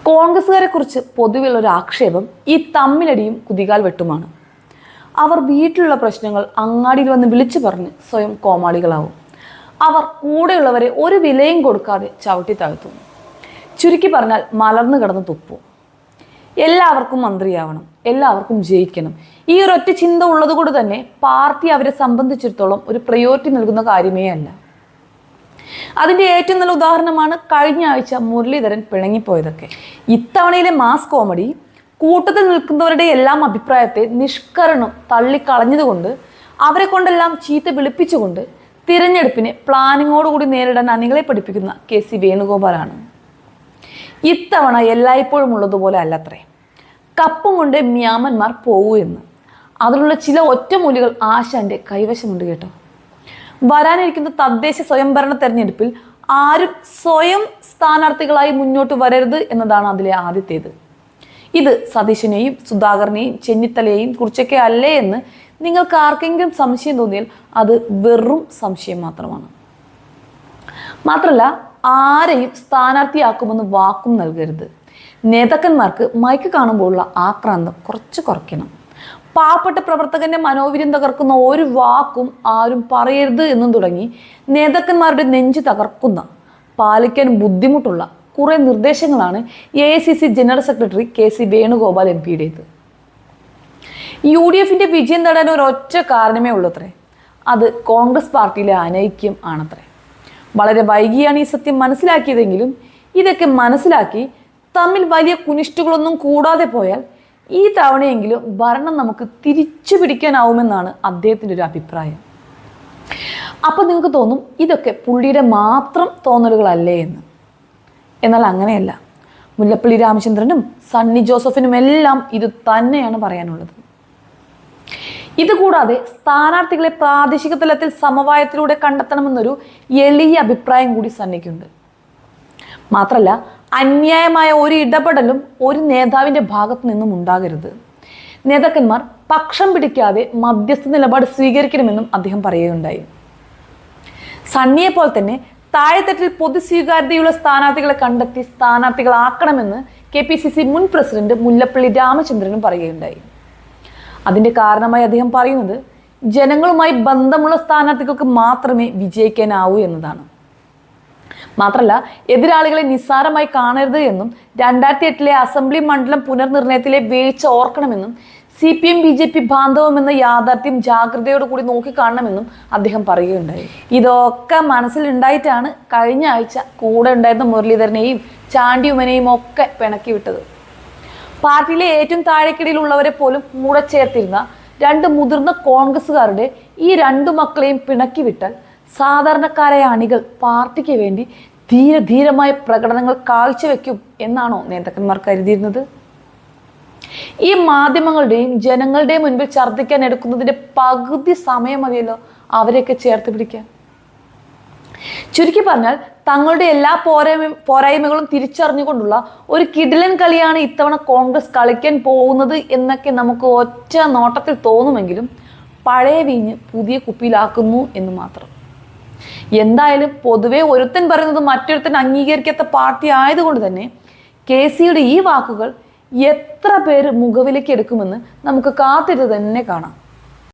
കോൺഗ്രസ്സുകാരെ കുറിച്ച് പൊതുവെയുള്ള ഒരു ആക്ഷേപം ഈ തമ്മിലടിയും കുതികാൽ വെട്ടുമാണ്. അവർ വീട്ടിലുള്ള പ്രശ്നങ്ങൾ അങ്ങാടിയിൽ വന്ന് വിളിച്ചു പറഞ്ഞ് സ്വയം കോമാളികളാവും. അവർ കൂടെയുള്ളവരെ ഒരു വിലയും കൊടുക്കാതെ ചവിട്ടി താഴ്ത്തും. ചുരുക്കി പറഞ്ഞാൽ മലർന്നു കിടന്ന് തുപ്പും. എല്ലാവർക്കും മന്ത്രിയാവണം, എല്ലാവർക്കും ജയിക്കണം, ഈ ഒരൊറ്റ ചിന്ത ഉള്ളതുകൊണ്ട് തന്നെ പാർട്ടി അവരെ സംബന്ധിച്ചിടത്തോളം ഒരു പ്രയോറിറ്റി നൽകുന്ന കാര്യമേ അല്ല. അതിൻ്റെ ഏറ്റവും നല്ല ഉദാഹരണമാണ് കഴിഞ്ഞ ആഴ്ച മുരളീധരൻ പിണങ്ങിപ്പോയതൊക്കെ. ഇത്തവണയിലെ മാസ് കോമഡി കൂട്ടത്തിൽ നിൽക്കുന്നവരുടെ എല്ലാം അഭിപ്രായത്തെ നിഷ്കരണം തള്ളിക്കളഞ്ഞതുകൊണ്ട്, അവരെ കൊണ്ടെല്ലാം ചീത്ത വിളിപ്പിച്ചുകൊണ്ട് തിരഞ്ഞെടുപ്പിനെ പ്ലാനിങ്ങോടുകൂടി നേരിടാൻ അണികളെ പഠിപ്പിക്കുന്ന KC വേണുഗോപാലാണ്. ഇത്തവണ എല്ലായ്പ്പോഴും ഉള്ളതുപോലെ അല്ലത്രേ. കപ്പും കൊണ്ട് മ്യാമന്മാർ പോകൂ എന്ന്. അതിലുള്ള ചില ഒറ്റമൂലികൾ ആശാന്റെ കൈവശമുണ്ട് കേട്ടോ. വരാനിരിക്കുന്ന തദ്ദേശ സ്വയംഭരണ തെരഞ്ഞെടുപ്പിൽ ആരും സ്വയം സ്ഥാനാർത്ഥികളായി മുന്നോട്ട് വരരുത് എന്നതാണ് അതിലെ ആദ്യത്തേത്. ഇത് സതീശനെയും സുധാകരനെയും ചെന്നിത്തലയെയും കുറിച്ചൊക്കെ അല്ലേ എന്ന് നിങ്ങൾക്ക് ആർക്കെങ്കിലും സംശയം തോന്നിയാൽ അത് വെറും സംശയം മാത്രമാണ്. മാത്രമല്ല, ആരെയും സ്ഥാനാർത്ഥിയാക്കുമെന്ന് വാക്കും നൽകരുത്. നേതാക്കന്മാർക്ക് മൈക്ക് കാണുമ്പോഴുള്ള ആക്രാന്തം കുറച്ച് കുറയ്ക്കണം. പാവപ്പെട്ട പ്രവർത്തകന്റെ മനോവീര്യം തകർക്കുന്ന ഒരു വാക്കും ആരും പറയരുത് എന്നും തുടങ്ങി നേതാക്കന്മാരുടെ നെഞ്ച് തകർക്കുന്ന, പാലിക്കാൻ ബുദ്ധിമുട്ടുള്ള കുറെ നിർദ്ദേശങ്ങളാണ് AICC general secretary KC Venugopal MPയുടേത്. UDFന്റെ വിജയം നേടാൻ ഒരൊറ്റ കാരണമേ ഉള്ളൂത്രേ. അത് കോൺഗ്രസ് പാർട്ടിയിലെ അനൈക്യം ആണത്രേ. വളരെ വൈകിയാണ് ഈ സത്യം മനസ്സിലാക്കിയതെങ്കിലും ഇതൊക്കെ മനസ്സിലാക്കി തമ്മിൽ വലിയ കുനിഷ്ടുകളൊന്നും കൂടാതെ പോയാൽ ഈ തവണയെങ്കിലും ഭരണം നമുക്ക് തിരിച്ചു പിടിക്കാനാവുമെന്നാണ് അദ്ദേഹത്തിൻ്റെ ഒരു അഭിപ്രായം. അപ്പം നിങ്ങൾക്ക് തോന്നും ഇതൊക്കെ പുള്ളിയുടെ മാത്രം തോന്നലുകളല്ലേ എന്ന്. എന്നാൽ അങ്ങനെയല്ല. മുല്ലപ്പള്ളി രാമചന്ദ്രനും സണ്ണി ജോസഫിനും എല്ലാം ഇത് തന്നെയാണ് പറയാനുള്ളത്. ഇതുകൂടാതെ സ്ഥാനാർത്ഥികളെ പ്രാദേശിക തലത്തിൽ സമവായത്തിലൂടെ കണ്ടെത്തണമെന്നൊരു എളിയ അഭിപ്രായം കൂടി സണ്ണിക്കുണ്ട്. മാത്രമല്ല, അന്യായമായ ഒരു ഇടപെടലും ഒരു നേതാവിൻ്റെ ഭാഗത്തു നിന്നും ഉണ്ടാകരുത്. നേതാക്കന്മാർ പക്ഷം പിടിക്കാതെ മധ്യസ്ഥ നിലപാട് സ്വീകരിക്കണമെന്നും അദ്ദേഹം പറയുകയുണ്ടായി. സണ്ണിയെ പോലെ തന്നെ താഴെത്തട്ടിൽ പൊതു സ്വീകാര്യതയുള്ള സ്ഥാനാർത്ഥികളെ കണ്ടെത്തി സ്ഥാനാർത്ഥികളാക്കണമെന്ന് KPCC മുൻ പ്രസിഡന്റ് മുല്ലപ്പള്ളി രാമചന്ദ്രനും പറയുകയുണ്ടായി. അതിൻ്റെ കാരണമായി അദ്ദേഹം പറയുന്നത് ജനങ്ങളുമായി ബന്ധമുള്ള സ്ഥാനാർത്ഥികൾക്ക് മാത്രമേ വിജയിക്കാനാവൂ എന്നതാണ്. മാത്രമല്ല, എതിരാളികളെ നിസ്സാരമായി കാണരുത് എന്നും 2008 അസംബ്ലി മണ്ഡലം പുനർനിർണയത്തിലെ വീഴ്ച ഓർക്കണമെന്നും CPM BJP ബാന്ധവം എന്ന യാഥാർത്ഥ്യം ജാഗ്രതയോട് കൂടി നോക്കിക്കാണണമെന്നും അദ്ദേഹം പറയുകയുണ്ടായി. ഇതൊക്കെ മനസ്സിലുണ്ടായിട്ടാണ് കഴിഞ്ഞ ആഴ്ച കൂടെ ഉണ്ടായിരുന്ന മുരളീധരനെയും ചാണ്ടിയുമനെയും ഒക്കെ പിണക്കി വിട്ടത്. പാർട്ടിയിലെ ഏറ്റവും താഴേക്കിടയിലുള്ളവരെ പോലും കൂടെ ചേർത്തിരുന്ന 2 മുതിർന്ന കോൺഗ്രസ്സുകാരുടെ ഈ 2 മക്കളെയും പിണക്കി വിട്ടാൽ സാധാരണക്കാരായ അണികൾ പാർട്ടിക്ക് വേണ്ടി ധീരമായ പ്രകടനങ്ങൾ കാഴ്ചവെക്കും എന്നാണോ നേതാക്കന്മാർ കരുതിയിരുന്നത്? ഈ മാധ്യമങ്ങളുടെയും ജനങ്ങളുടെയും മുൻപിൽ ഛർദ്ദിക്കാൻ എടുക്കുന്നതിൻ്റെ പകുതി സമയം മതിയല്ലോ അവരെയൊക്കെ ചേർത്ത് പിടിക്കാൻ. ചുരുക്കി പറഞ്ഞാൽ തങ്ങളുടെ എല്ലാ പോരായ്മകളും തിരിച്ചറിഞ്ഞുകൊണ്ടുള്ള ഒരു കിടിലൻ കളിയാണ് ഇത്തവണ കോൺഗ്രസ് കളിക്കാൻ പോകുന്നത് എന്നൊക്കെ നമുക്ക് ഒറ്റ നോട്ടത്തിൽ തോന്നുമെങ്കിലും പഴയ വീഞ്ഞ് പുതിയ കുപ്പിയിലാക്കുന്നു എന്ന് മാത്രം. എന്തായാലും പൊതുവെ ഒരുത്തൻ പറയുന്നത് മറ്റൊരുത്തൻ അംഗീകരിക്കാത്ത പാർട്ടി ആയതുകൊണ്ട് തന്നെ KCയുടെ ഈ വാക്കുകൾ എത്ര പേര് മുഖവിലേക്ക് എടുക്കുമെന്ന് നമുക്ക് കാത്തിരുന്ന് തന്നെ കാണാം.